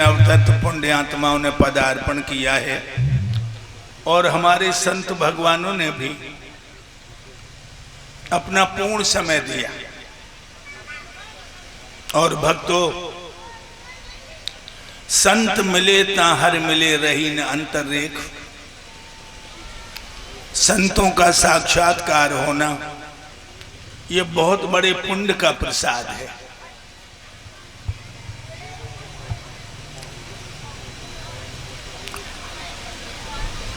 अवतत पुण्य आत्माओं ने पदार्पण किया है और हमारे संत भगवानों ने भी अपना पूर्ण समय दिया। और भक्तों, संत मिले ता हर मिले रही न अंतररेख। संतों का साक्षात्कार होना ये बहुत बड़े पुण्य का प्रसाद है।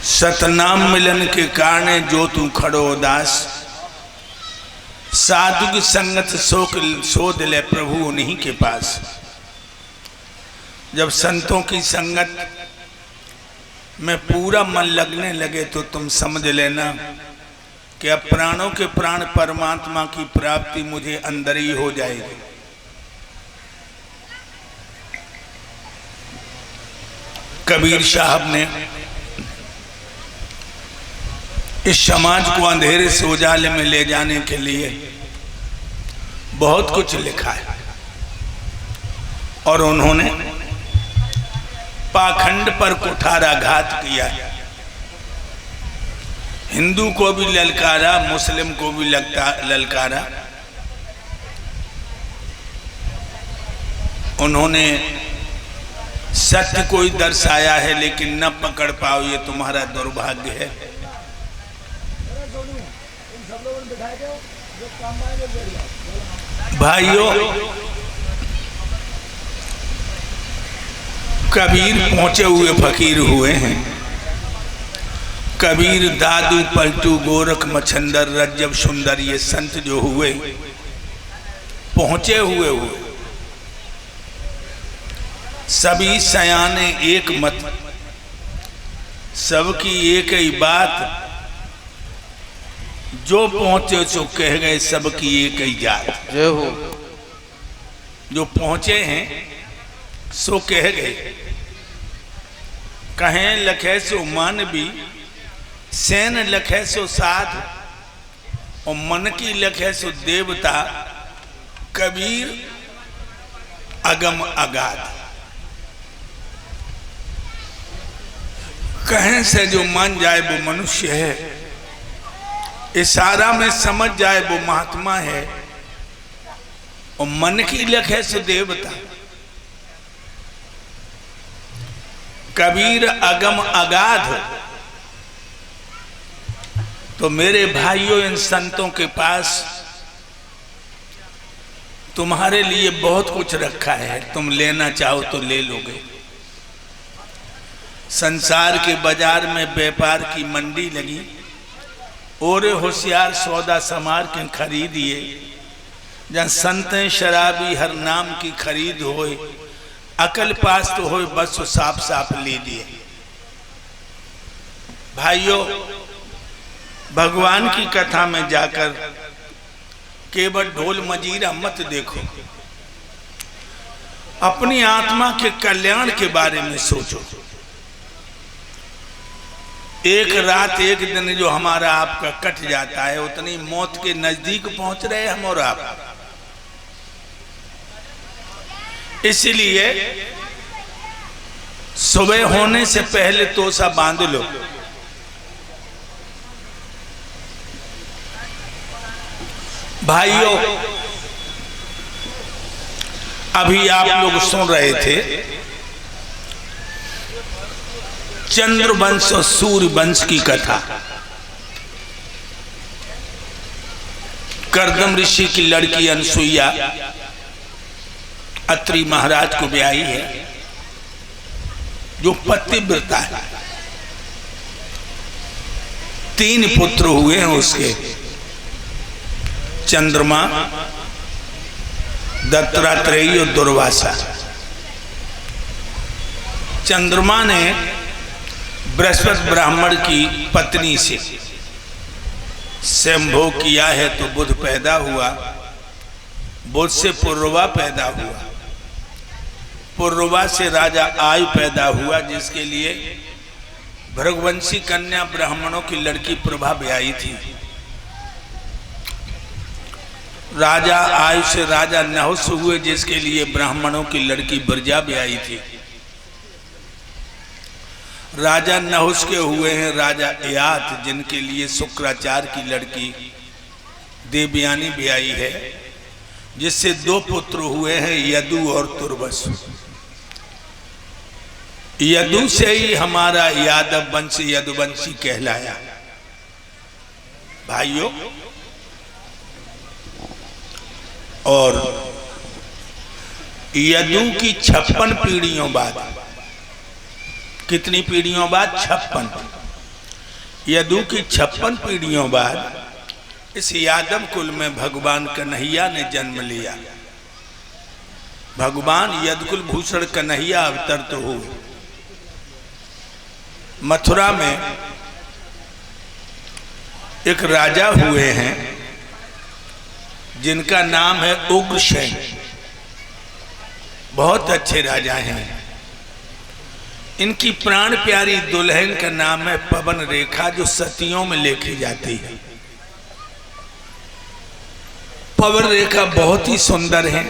सतनाम मिलन के कारण जो तू खड़ो उदास, साधु की संगत शोध ले प्रभु उन्हीं के पास। जब संतों की संगत में पूरा मन लगने लगे तो तुम समझ लेना कि अब प्राणों के प्राण परमात्मा की प्राप्ति मुझे अंदर ही हो जाएगी। कबीर साहब ने इस समाज को अंधेरे से उजाले में ले जाने के लिए बहुत कुछ लिखा है और उन्होंने पाखंड पर कुठाराघात किया है। हिंदू को भी ललकारा, मुस्लिम को भी ललकारा। उन्होंने सत्य को ही दर्शाया है लेकिन न पकड़ पाओ, ये तुम्हारा दुर्भाग्य है। भाइयों, कबीर पहुंचे हुए फकीर हुए हैं। कबीर, दादू, पलटू, गोरख, मच्छंदर, रज्जब, सुंदर, ये संत जो हुए पहुंचे हुए सभी सयाने एक मत, सबकी एक ही बात। जो पहुंचे सो कह गए सबकी एक ही जात। जय हो। जो पहुंचे हैं सो कह गए। कहें लखे सो मानवी, सैन लखे सो साध, और मन की लखे सो देवता। कबीर अगम अगाध। कहें से जो मान जाए वो मनुष्य है, इशारा में समझ जाए वो महात्मा है, और मन की लखे सो देवता। कबीर अगम अगाध। तो मेरे भाइयों, इन संतों के पास तुम्हारे लिए बहुत कुछ रखा है, तुम लेना चाहो तो ले लोगे। संसार के बाजार में व्यापार की मंडी लगी, और होशियार सौदा समार के खरीदिए। जहाँ संतें शराबी हर नाम की खरीद होए, अकल पास तो होए बस साफ साफ लीजिए। भाइयों, भगवान की कथा में जाकर केवल ढोल मजीरा मत देखो, अपनी आत्मा के कल्याण के बारे में सोचो। एक रात एक दिन जो हमारा आपका कट जाता है, उतनी मौत के नजदीक पहुंच रहे हम और आप। इसलिए सुबह होने से पहले तोसा बांध लो। भाइयों, अभी आप लोग सुन रहे थे चंद्रवंश और सूर्य वंश की कथा। करदम ऋषि की लड़की अनसुईया अत्रि महाराज को ब्याही है, जो पतिव्रता है। 3 पुत्र हुए हैं उसके, चंद्रमा, दत्तात्रेय और दुर्वासा। चंद्रमा ने बृहस्पति ब्राह्मण की पत्नी से संभोग किया है तो बुध पैदा हुआ, बुध से पुरुरवा पैदा हुआ, पुरुरवा से राजा आयु पैदा हुआ, जिसके लिए भृगवंशी कन्या ब्राह्मणों की लड़की प्रभा ब्याही थी। राजा आयु से राजा नहुस हुए, जिसके लिए ब्राह्मणों की लड़की ब्रजा ब्याही थी। राजा नहुस के हुए हैं राजा यात, जिनके लिए शुक्राचार्य की लड़की देवयानी ब्याई है, जिससे 2 पुत्र हुए हैं, यदु और तुर्वस। यदु से ही हमारा यादव वंश यदुवंशी कहलाया। भाइयों, और यदु की 56 पीढ़ियों बाद, कितनी पीढ़ियों बाद? 56। यदु की 56 पीढ़ियों बाद इस यादव कुल में भगवान कन्हैया ने जन्म लिया। भगवान यदुकुल भूषण कन्हैया अवतरित हुए। मथुरा में एक राजा हुए हैं जिनका नाम है उग्रसेन। बहुत अच्छे राजा हैं। इनकी प्राण प्यारी दुल्हन का नाम है पवन रेखा, जो सतियों में लेखी जाती है। पवन रेखा बहुत ही सुंदर है,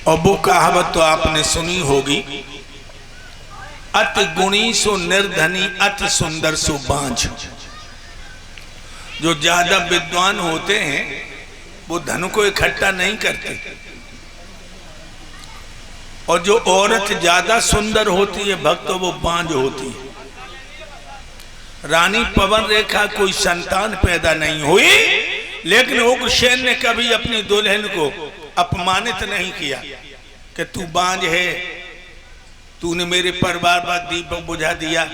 और वो कहावत तो आपने सुनी होगी, अति गुणी सो निर्धनी, अति सुंदर सो बांझ। जो ज्यादा विद्वान होते हैं वो धन को इकट्ठा नहीं करते, और जो औरत ज्यादा सुंदर होती है भक्त, वो बांझ होती है। रानी पवन रेखा कोई संतान पैदा नहीं हुई, लेकिन उग्रसेन ने कभी अपनी दुल्हन को अपमानित नहीं किया कि तू बांझ है, तूने मेरे परिवार पर दीपक बुझा दिया।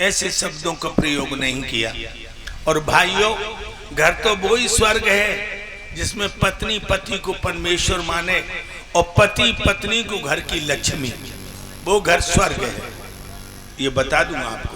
ऐसे शब्दों का प्रयोग नहीं किया। और भाइयों, घर तो वही स्वर्ग है जिसमें पत्नी पति को परमेश्वर माने और पति पत्नी को घर की लक्ष्मी। वो घर स्वर्ग है, ये बता दूं आपको।